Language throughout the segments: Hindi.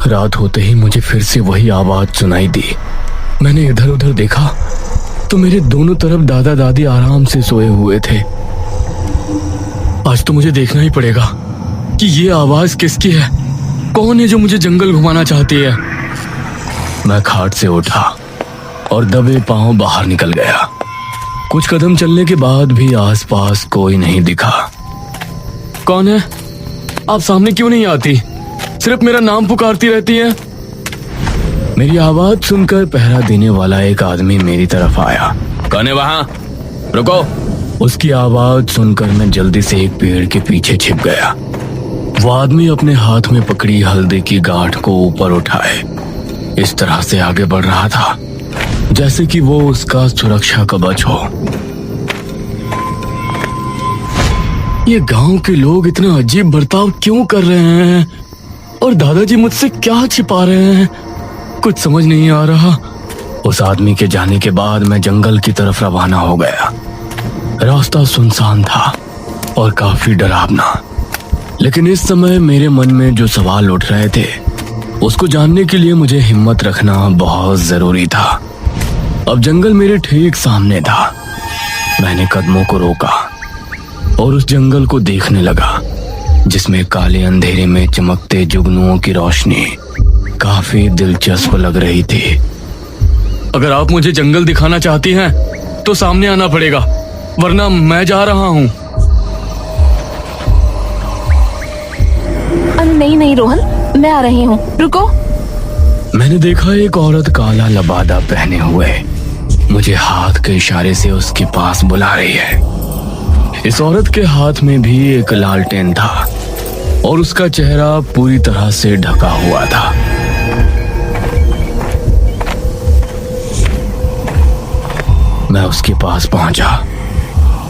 रात होते ही मुझे फिर से वही आवाज सुनाई दी। मैंने इधर उधर देखा तो मेरे दोनों तरफ दादा दादी आराम से सोए हुए थे। आज तो मुझे देखना ही पड़ेगा कि ये आवाज किसकी है, कौन है जो मुझे जंगल घुमाना चाहती है। मैं खाट से उठा और दबे पांव बाहर निकल गया। कुछ कदम चलने के बाद भी आसपास कोई नहीं दिखा। कौन है? आप सामने क्यों नहीं आती? सिर्फ मेरा नाम पुकारती रहती है। मेरी आवाज सुनकर पहरा देने वाला एक आदमी मेरी तरफ आया। कौन है वहां? रुको। उसकी आवाज सुनकर मैं जल्दी से एक पेड़ के पीछे छिप गया। वो आदमी अपने हाथ में पकड़ी हल्दी की गांठ को ऊपर उठाए इस तरह से आगे बढ़ रहा था जैसे कि वो उसका सुरक्षा कवच हो। ये गांव के लोग इतना अजीब बर्ताव क्यों कर रहे हैं और दादाजी मुझसे क्या छिपा रहे हैं, कुछ समझ नहीं आ रहा। उस आदमी के जाने के बाद मैं जंगल की तरफ रवाना हो गया। रास्ता सुनसान था और काफी डरावना, लेकिन इस समय मेरे मन में जो सवाल उठ रहे थे उसको जानने के लिए मुझे हिम्मत रखना बहुत जरूरी था। अब जंगल मेरे ठीक सामने था। मैंने कदमों को रोका और उस जंगल को देखने लगा जिसमें काले अंधेरे में चमकते जुगनुओं की रोशनी काफी दिलचस्प लग रही थी। अगर आप मुझे जंगल दिखाना चाहती हैं तो सामने आना पड़ेगा, वरना मैं जा रहा हूँ। अरे नहीं नहीं रोहन, मैं आ रही हूँ, रुको। मैंने देखा एक औरत काला लबादा पहने हुए मुझे हाथ के इशारे से उसके पास बुला रही है। इस औरत के हाथ में भी एक लालटेन था और उसका चेहरा पूरी तरह से ढका हुआ था। मैं उसके पास पहुंचा।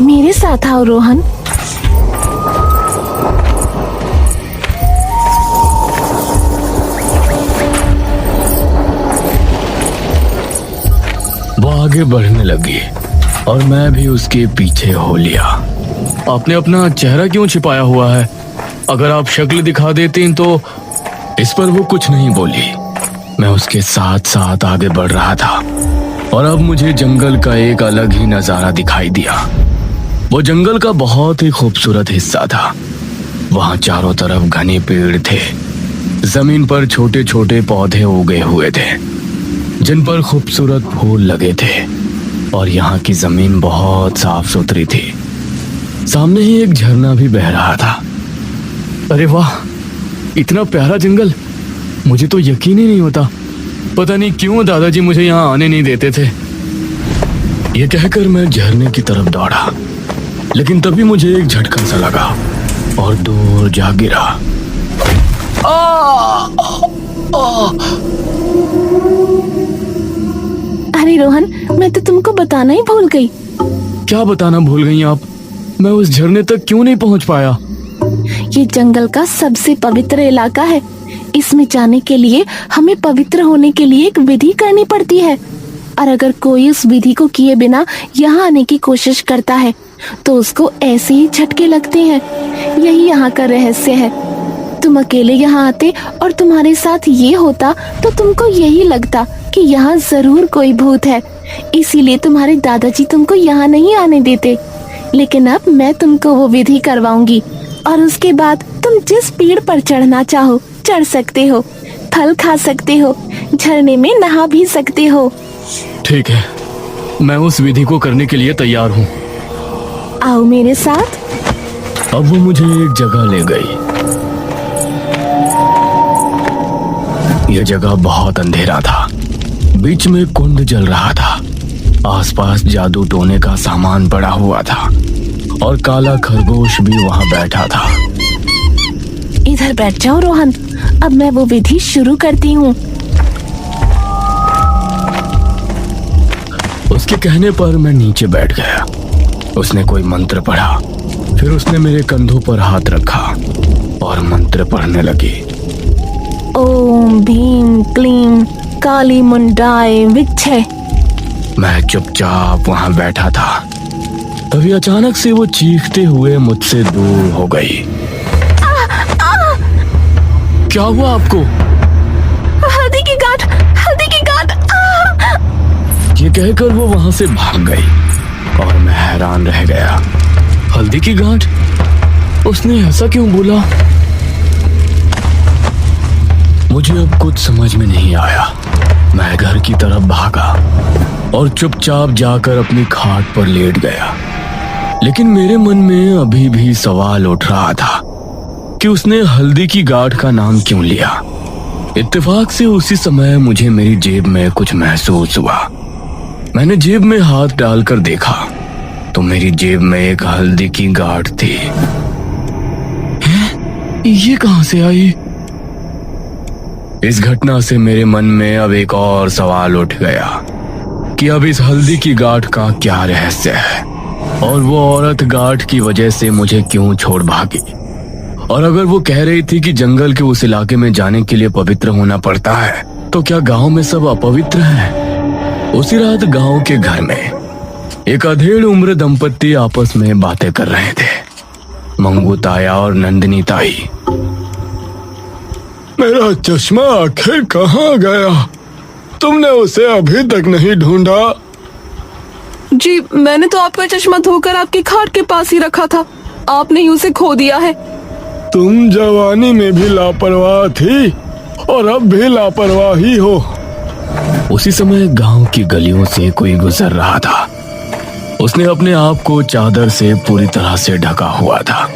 मेरे साथ आओ रोहन। वो आगे बढ़ने लगी और मैं भी उसके पीछे हो लिया। आपने अपना चेहरा क्यों छिपाया हुआ है? अगर आप शक्ल दिखा देती तो। इस पर वो कुछ नहीं बोली। मैं उसके साथ साथ आगे बढ़ रहा था और अब मुझे जंगल का एक अलग ही नजारा दिखाई दिया। वो जंगल का बहुत ही खूबसूरत हिस्सा था। वहां चारों तरफ घने पेड़ थे। जमीन पर छोटे छोटे पौधे उगे हुए थे जिन पर खूबसूरत फूल लगे थे और यहाँ की जमीन बहुत साफ सुथरी थी। सामने ही एक झरना भी बह रहा था। अरे वाह, इतना प्यारा जंगल! मुझे तो यकीन ही नहीं होता। पता नहीं क्यों दादाजी मुझे यहाँ आने नहीं देते थे। ये कहकर मैं झरने की तरफ दौड़ा, लेकिन तभी मुझे एक झटका सा लगा और दूर जा गिरा। अरे रोहन, मैं तो तुमको बताना ही भूल गई। क्या बताना भूल गई आप? मैं उस झरने तक क्यों नहीं पहुंच पाया? ये जंगल का सबसे पवित्र इलाका है। इसमें जाने के लिए हमें पवित्र होने के लिए एक विधि करनी पड़ती है, और अगर कोई उस विधि को किए बिना यहाँ आने की कोशिश करता है तो उसको ऐसे ही झटके लगते हैं। यही यहाँ का रहस्य है। तुम अकेले यहाँ आते और तुम्हारे साथ ये होता तो तुमको यही लगता कि यहाँ जरूर कोई भूत है, इसीलिए तुम्हारे दादाजी तुमको यहाँ नहीं आने देते। लेकिन अब मैं तुमको वो विधि करवाऊंगी और उसके बाद तुम जिस पेड़ पर चढ़ना चाहो चढ़ सकते हो, फल खा सकते हो, झरने में नहा भी सकते हो। ठीक है, मैं उस विधि को करने के लिए तैयार हूँ। आओ मेरे साथ। अब वो मुझे एक जगह ले गई। यह जगह बहुत अंधेरा था। बीच में कुंड जल रहा था। आसपास जादू टोने का सामान पड़ा हुआ था और काला खरगोश भी वहां बैठा था। इधर बैठ जाओ रोहन, अब मैं वो विधि शुरू करती हूँ। उसके कहने पर मैं नीचे बैठ गया। उसने कोई मंत्र पढ़ा, फिर उसने मेरे कंधों पर हाथ रखा और मंत्र पढ़ने लगी। ओम भीम क्लीम काली मुंडाए विच्छे। मैं चुपचाप वहां बैठा था। तभी अचानक से वो चीखते हुए मुझसे दूर हो गई। क्या हुआ आपको? ये कहकर वो वहां से भाग गई और मैं हैरान रह गया। हल्दी की गांठ? उसने ऐसा क्यों बोला? मुझे अब कुछ समझ में नहीं आया। मैं घर की तरफ भागा और चुपचाप जाकर अपनी खाट पर लेट गया। लेकिन मेरे मन में अभी भी सवाल उठ रहा था कि उसने हल्दी की गांठ का नाम क्यों लिया। इत्तेफाक से उसी समय मुझे मेरी जेब में कुछ महसूस हुआ। मैंने जेब में हाथ डालकर देखा तो मेरी जेब में एक हल्दी की गांठ थी। हैं? ये कहां से आई? इस घटना से मेरे मन में अब एक और सवाल उठ गया कि अब इस हल्दी की गांठ का क्या रहस्य है और वो औरत गांठ की वजह से मुझे क्यों छोड़ भागी। और अगर वो कह रही थी कि जंगल के उस इलाके में जाने के लिए पवित्र होना पड़ता है, तो क्या गांव में सब अपवित्र हैं? उसी रात गांव के घर में एक अधेड़ उम्र दंपत्ति आपस में बातें कर रहे थे, मंगू ताया और नंदिनी ताई। मेरा चश्मा आखिर कहाँ गया? तुमने उसे अभी तक नहीं ढूंढा? जी, मैंने तो आपका चश्मा धोकर आपकी खाट के पास ही रखा था। आपने ही उसे खो दिया है। तुम जवानी में भी लापरवाह थी और अब भी लापरवाह ही हो। उसी समय गांव की गलियों से कोई गुजर रहा था। उसने अपने आप को चादर से पूरी तरह से ढका हुआ था।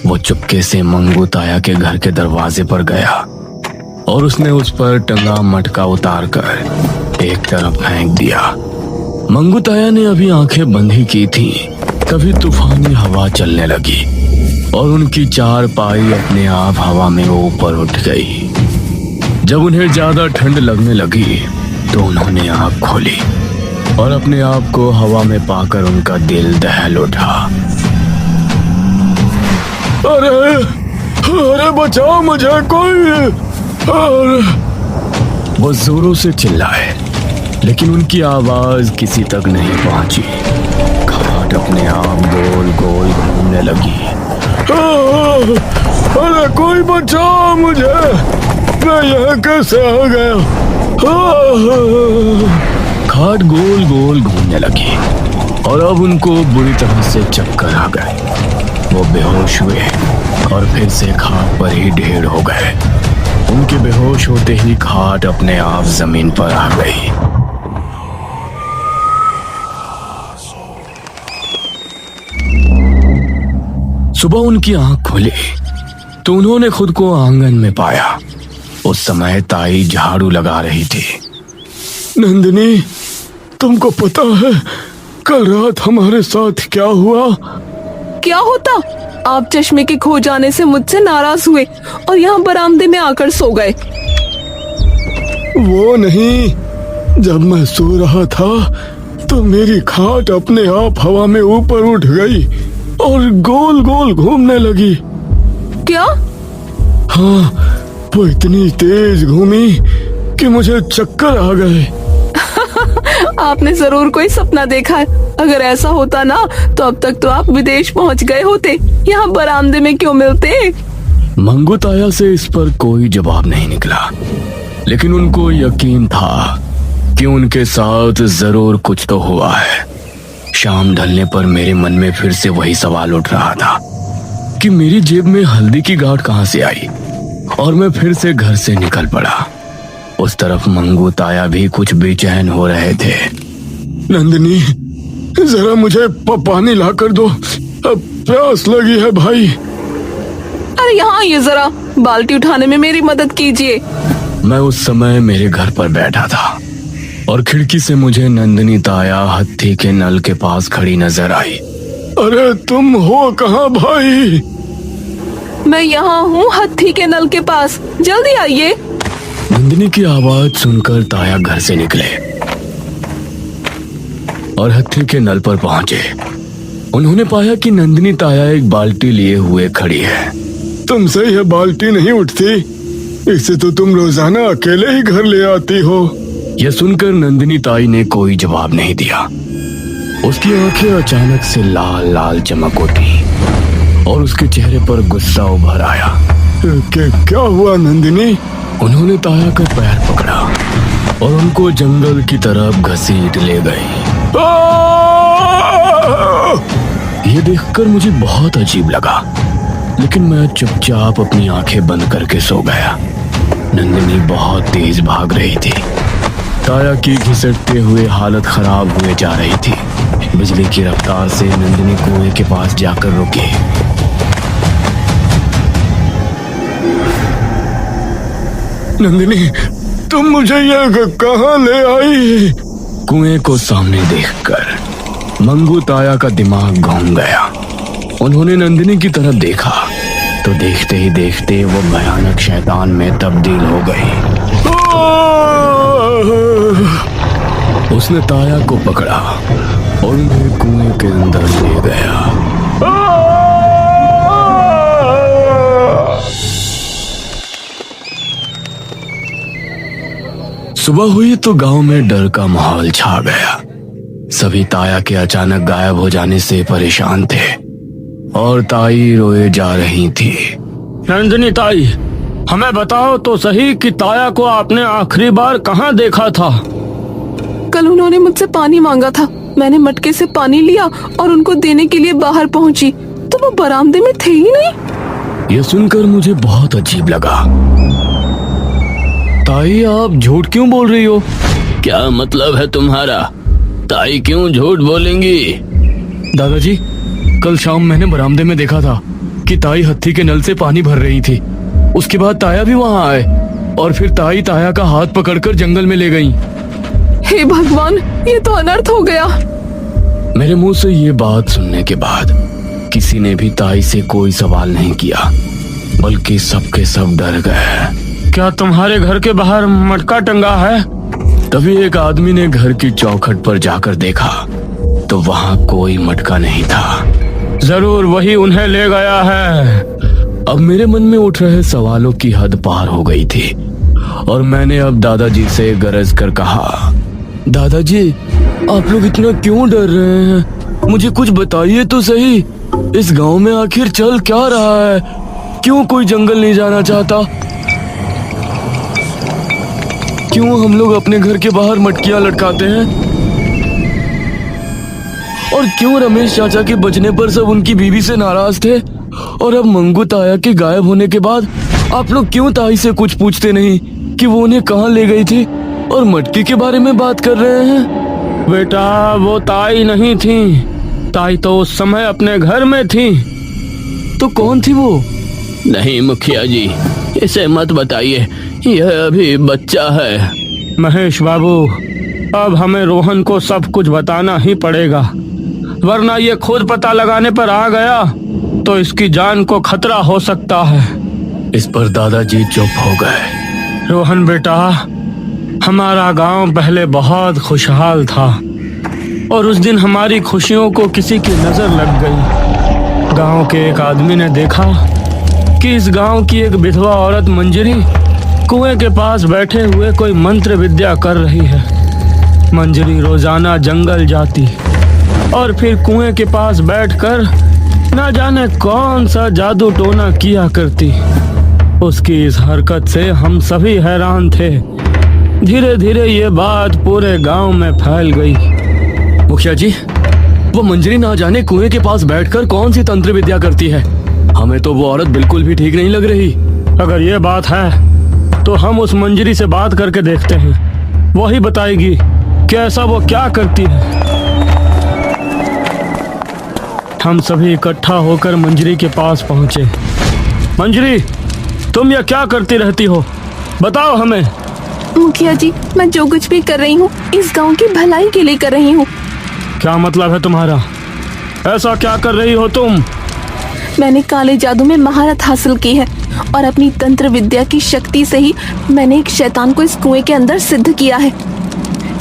वो चुपके से मंगू ताया के घर के दरवाजे पर गया और उसने उस पर टंगा मटका उतार कर एक तरफ फेंक दिया। मंगू ताया ने अभी आंखें बंद ही की थी, तभी तूफानी हवा चलने लगी और उनकी चारपाई अपने आप हवा में ऊपर उठ गई। जब उन्हें ज्यादा ठंड लगने लगी तो उन्होंने आंख खोली और अपने आप को हवा में पाकर उनका दिल दहल उठा। अरे अरे बचाओ मुझे कोई! वो जोरों से चिल्लाए, लेकिन उनकी आवाज किसी तक नहीं पहुंची। खाट अपने आप गोल गोल घूमने लगी। अरे कोई बचाओ मुझे! मैं यहाँ कैसे आ गया? खाट गोल गोल घूमने लगी और अब उनको बुरी तरह से चक्कर आ गए। वो बेहोश हुए और फिर से खाट पर ही ढेर हो गए। उनके बेहोश होते ही खाट अपने आप जमीन पर आ गई। सुबह उनकी आंख खुली तो उन्होंने खुद को आंगन में पाया। उस समय ताई झाड़ू लगा रही थी। नंदिनी, तुमको पता है कल रात हमारे साथ क्या हुआ? क्या होता? आप चश्मे के खो जाने से मुझसे नाराज हुए और यहाँ बरामदे में आकर सो गए। वो नहीं, जब मैं सो रहा था तो मेरी खाट अपने आप हवा में ऊपर उठ गई और गोल गोल घूमने लगी। क्या? हाँ, वो इतनी तेज घूमी कि मुझे चक्कर आ गए। आपने जरूर कोई सपना देखा है। अगर ऐसा होता ना तो अब तक तो आप विदेश पहुंच गए होते। यहाँ बरामदे में क्यों मिलते? मंगू ताया से इस पर कोई जवाब नहीं निकला, लेकिन उनको यकीन था कि उनके साथ जरूर कुछ तो हुआ है। शाम ढलने पर मेरे मन में फिर से वही सवाल उठ रहा था कि मेरी जेब में हल्दी की गांठ कहां से आई, और मैं फिर से घर से निकल पड़ा। उस तरफ मंगू ताया भी कुछ बेचैन हो रहे थे। नंदिनी, जरा मुझे पानी ला कर दो, अब प्यास लगी है भाई। अरे यहाँ आइए, जरा बाल्टी उठाने में मेरी मदद कीजिए। मैं उस समय मेरे घर पर बैठा था और खिड़की से मुझे नंदिनी ताया हत्थी के नल के पास खड़ी नजर आई। अरे तुम हो कहाँ भाई? मैं यहाँ हूँ हत्थी के नल के पास, जल्दी आइए। नंदिनी की आवाज सुनकर ताया घर से निकले और हत्थी के नल पर पहुंचे। उन्होंने पाया कि नंदिनी ताया एक बाल्टी लिए हुए खड़ी है। तुमसे यह बाल्टी नहीं उठती, इसे तो तुम रोजाना अकेले ही घर ले आती हो। यह सुनकर नंदिनी ताई ने कोई जवाब नहीं दिया। उसकी आंखें अचानक से लाल लाल चमक उठी और उसके चेहरे पर गुस्सा उभर आया। क्या हुआ नंदिनी? उन्होंने ताया का पैर पकड़ा और उनको जंगल की तरफ घसीट ले गई। ये देखकर मुझे बहुत अजीब लगा, लेकिन मैं चुपचाप अपनी आंखें बंद करके सो गया। नंदिनी बहुत तेज भाग रही थी। ताया की घिसटते हुए हालत खराब हुए जा रही थी। बिजली की रफ्तार से नंदिनी कुएं के पास जाकर रुकी। नंदिनी, तुम मुझे ये कहाँ ले आई? कुएं को सामने देखकर मंगू ताया का दिमाग घूम गया। उन्होंने नंदिनी की तरफ देखा तो देखते ही देखते वो भयानक शैतान में तब्दील हो गई। उसने ताया को पकड़ा और उन्हें कुएं के अंदर ले गया। सुबह हुई तो गांव में डर का माहौल छा गया। सभी ताया के अचानक गायब हो जाने से परेशान थे और ताई रोए जा रही थी। नंदिनी ताई, हमें बताओ तो सही कि ताया को आपने आखिरी बार कहाँ देखा था? कल उन्होंने मुझसे पानी मांगा था। मैंने मटके से पानी लिया और उनको देने के लिए बाहर पहुंची तो वो बरामदे में थे ही नहीं। यह सुनकर मुझे बहुत अजीब लगा। ताई, आप झूठ क्यों बोल रही हो? क्या मतलब है तुम्हारा? ताई क्यों झूठ बोलेंगी? दादाजी, कल शाम मैंने बरामदे में देखा था कि ताई हत्थी के नल से पानी भर रही थी। उसके बाद ताया भी वहाँ आए और फिर ताई ताया का हाथ पकड़कर जंगल में ले गईं। हे भगवान, ये तो अनर्थ हो गया। मेरे मुंह से ये बात सुनने के बाद किसी ने भी ताई से कोई सवाल नहीं किया, बल्कि सबके सब डर गए। क्या तुम्हारे घर के बाहर मटका टंगा है? तभी एक आदमी ने घर की चौखट पर जाकर देखा तो वहाँ कोई मटका नहीं था। जरूर वही उन्हें ले गया है। अब मेरे मन में उठ रहे सवालों की हद पार हो गई थी और मैंने अब दादाजी से गरज कर कहा, दादाजी, आप लोग इतना क्यों डर रहे हैं? मुझे कुछ बताइए तो सही। इस गांव में आखिर चल क्या रहा है? क्यों कोई जंगल नहीं जाना चाहता? क्यों हम लोग अपने घर के बाहर मटकियां लटकाते हैं? और क्यों रमेश चाचा के बचने पर सब उनकी बीवी से नाराज थे? और अब मंगू ताया के गायब होने के बाद आप लोग क्यों ताई से कुछ पूछते नहीं कि वो उन्हें कहाँ ले गई थी और मटकी के बारे में बात कर रहे हैं? बेटा, वो ताई नहीं थी। ताई तो उस समय अपने घर में थी। तो कौन थी वो? नहीं मुखिया जी, इसे मत बताइए, यह अभी बच्चा है। महेश बाबू, अब हमें रोहन को सब कुछ बताना ही पड़ेगा, वरना ये खुद पता लगाने पर आ गया तो इसकी जान को खतरा हो सकता है। इस पर दादाजी चुप हो गए। रोहन बेटा, हमारा गांव पहले बहुत खुशहाल था और उस दिन हमारी खुशियों को किसी की नजर लग गई। गांव के एक आदमी ने देखा कि इस गांव की एक विधवा औरत मंजरी कुएं के पास बैठे हुए कोई मंत्र विद्या कर रही है। मंजरी रोजाना जंगल जाती और फिर कुएं के पास बैठकर न जाने कौन सा जादू टोना किया करती। उसकी इस हरकत से हम सभी हैरान थे। धीरे धीरे ये बात पूरे गांव में फैल गई। मुखिया जी, वो मंजरी ना जाने कुएं के पास बैठकर कौन सी तंत्र विद्या करती है। हमें तो वो औरत बिल्कुल भी ठीक नहीं लग रही। अगर ये बात है तो हम उस मंजरी से बात करके देखते हैं, वही बताएगी कि ऐसा वो क्या करती है। हम सभी इकट्ठा होकर मंजरी के पास पहुंचे। मंजरी, तुम यह क्या करती रहती हो? बताओ हमें। मुखिया जी, मैं जो कुछ भी कर रही हूँ इस गांव की भलाई के लिए कर रही हूँ। क्या मतलब है तुम्हारा? ऐसा क्या कर रही हो तुम? मैंने काले जादू में महारत हासिल की है और अपनी तंत्र विद्या की शक्ति से ही मैंने एक शैतान को इस कुएं के अंदर सिद्ध किया है।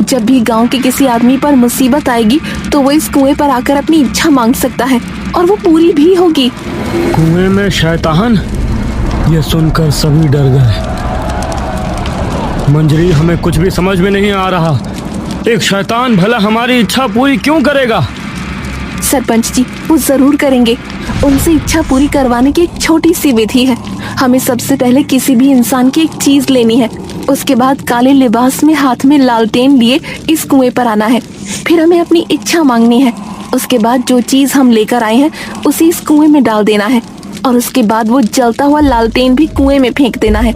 जब भी गांव के किसी आदमी पर मुसीबत आएगी तो वो इस कुएं पर आकर अपनी इच्छा मांग सकता है और वो पूरी भी होगी। कुएं में शैतान? ये सुनकर सभी डर गए। मंजरी, हमें कुछ भी समझ में नहीं आ रहा। एक शैतान भला हमारी इच्छा पूरी क्यों करेगा? सरपंच जी, वो जरूर करेंगे। उनसे इच्छा पूरी करवाने की एक छोटी सी विधि है। हमें सबसे पहले किसी भी इंसान की एक चीज लेनी है, उसके बाद काले लिबास में हाथ में लालटेन लिए इस कुएं पर आना है। फिर हमें अपनी इच्छा मांगनी है। उसके बाद जो चीज हम लेकर आए हैं उसे इस कुएं में डाल देना है और उसके बाद वो जलता हुआ लालटेन भी कुएं में फेंक देना है।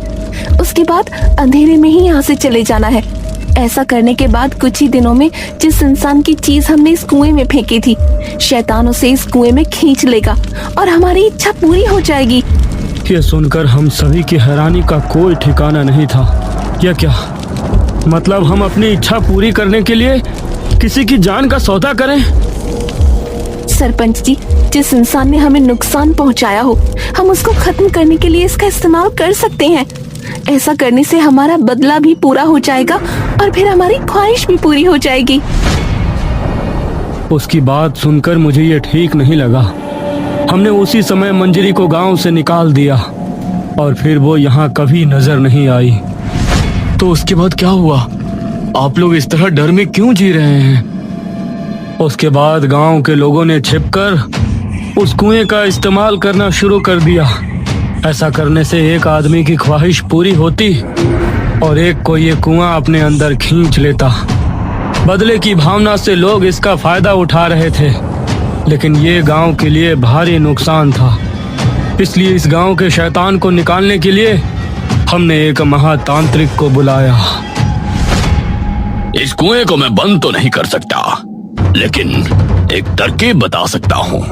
उसके बाद अंधेरे में ही यहाँ से चले जाना है। ऐसा करने के बाद कुछ ही दिनों में जिस इंसान की चीज हमने इस कुएं में फेंकी थी, शैतान उसे इस कुएं में खींच लेगा और हमारी इच्छा पूरी हो जाएगी। ये सुनकर हम सभी की हैरानी का कोई ठिकाना नहीं था। यह क्या मतलब, हम अपनी इच्छा पूरी करने के लिए किसी की जान का सौदा करें? सरपंच जी, जिस इंसान ने हमें नुकसान पहुंचाया हो, हम उसको खत्म करने के लिए इसका इस्तेमाल कर सकते हैं। ऐसा करने से हमारा बदला भी पूरा हो जाएगा और फिर हमारी ख्वाहिश भी पूरी हो जाएगी। उसकी बात सुनकर मुझे ये ठीक नहीं लगा। हमने उसी समय मंजरी को गांव से निकाल दिया और फिर वो यहाँ कभी नजर नहीं आई। तो उसके बाद क्या हुआ? आप लोग इस तरह डर में क्यों जी रहे हैं? उसके बाद गांव के लोगों ने छिपकर उस कुएं का इस्तेमाल करना शुरू कर दिया। ऐसा करने से एक आदमी की ख्वाहिश पूरी होती और एक को ये कुआं अपने अंदर खींच लेता। बदले की भावना से लोग इसका फायदा उठा रहे थे, लेकिन ये गांव के लिए भारी नुकसान था। इसलिए इस गांव के शैतान को निकालने के लिए हमने एक महातांत्रिक को बुलाया। इस कुएं को मैं बंद तो नहीं कर सकता, लेकिन एक तरकीब बता सकता हूँ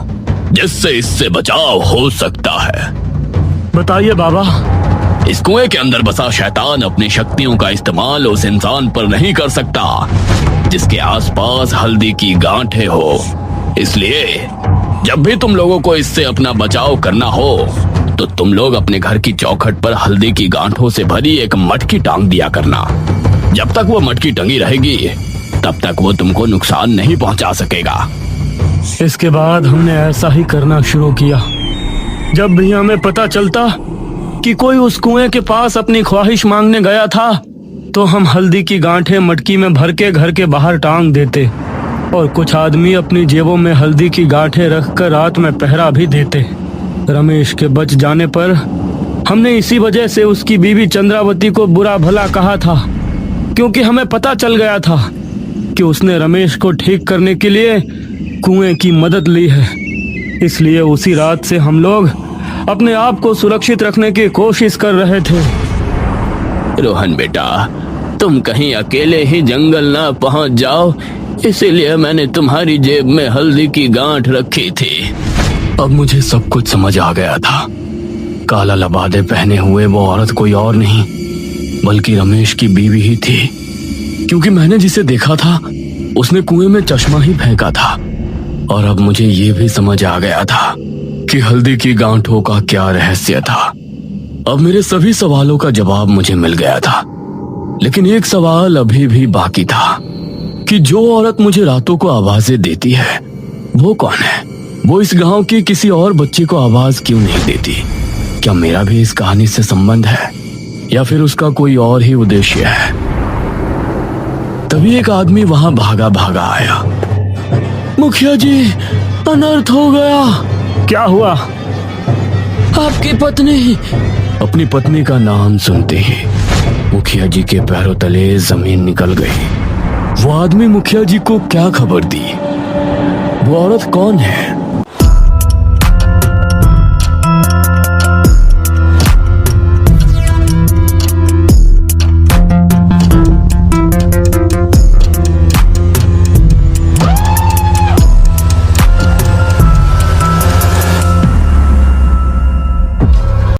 जिससे इससे बचाव हो सकता है। बताइए बाबा। इस कुएं के अंदर बसा शैतान अपनी शक्तियों का इस्तेमाल उस इंसान पर नहीं कर सकता जिसके आसपास हल्दी की गांठें हो। इसलिए जब भी तुम लोगों को इससे अपना बचाव करना हो तो तुम लोग अपने घर की चौखट पर हल्दी की गांठों से भरी एक मटकी टांग दिया करना। जब तक वो मटकी टंगी रहेगी तब तक वो तुमको नुकसान नहीं पहुंचा सकेगा। इसके बाद हमने ऐसा ही करना शुरू किया। जब भी हमें पता चलता कि कोई उस कुएं के पास अपनी ख्वाहिश मांगने गया था तो हम हल्दी की गांठें मटकी में भर के घर के बाहर टांग देते और कुछ आदमी अपनी जेबों में हल्दी की गांठें रखकर रात में पहरा भी देते। रमेश के बच जाने पर हमने इसी वजह से उसकी बीवी चंद्रावती को बुरा भला कहा था, क्योंकि हमें पता चल गया था कि उसने रमेश को ठीक करने के लिए कुएं की मदद ली है। इसलिए उसी रात से हम लोग अपने आप को सुरक्षित रखने की कोशिश कर रहे थे। रोहन बेटा, तुम कहीं अकेले ही जंगल ना पहुंच जाओ, इसीलिए मैंने तुम्हारी जेब में हल्दी की गांठ रखी थी। अब मुझे सब कुछ समझ आ गया था। काला लबादे पहने हुए वो औरत कोई और नहीं बल्कि रमेश की बीवी ही थी, क्योंकि मैंने जिसे देखा था उसने कुएं में चश्मा ही फेंका था। और अब मुझे ये भी समझ आ गया था कि हल्दी की गांठों का क्या रहस्य था। अब मेरे सभी सवालों का जवाब मुझे मिल गया था, लेकिन एक सवाल अभी भी बाकी था कि जो औरत मुझे रातों को आवाजें देती है वो कौन है? वो इस गांव की किसी और बच्चे को आवाज क्यों नहीं देती? क्या मेरा भी इस कहानी से संबंध है या फिर उसका कोई और ही उद्देश्य है? तभी एक आदमी वहां भागा भागा आया। मुखिया जी, अनर्थ हो गया। क्या हुआ? आपकी पत्नी। अपनी पत्नी का नाम सुनते ही मुखिया जी के पैरों तले जमीन निकल गई। वो आदमी मुखिया जी को क्या खबर दी? वो औरत कौन है?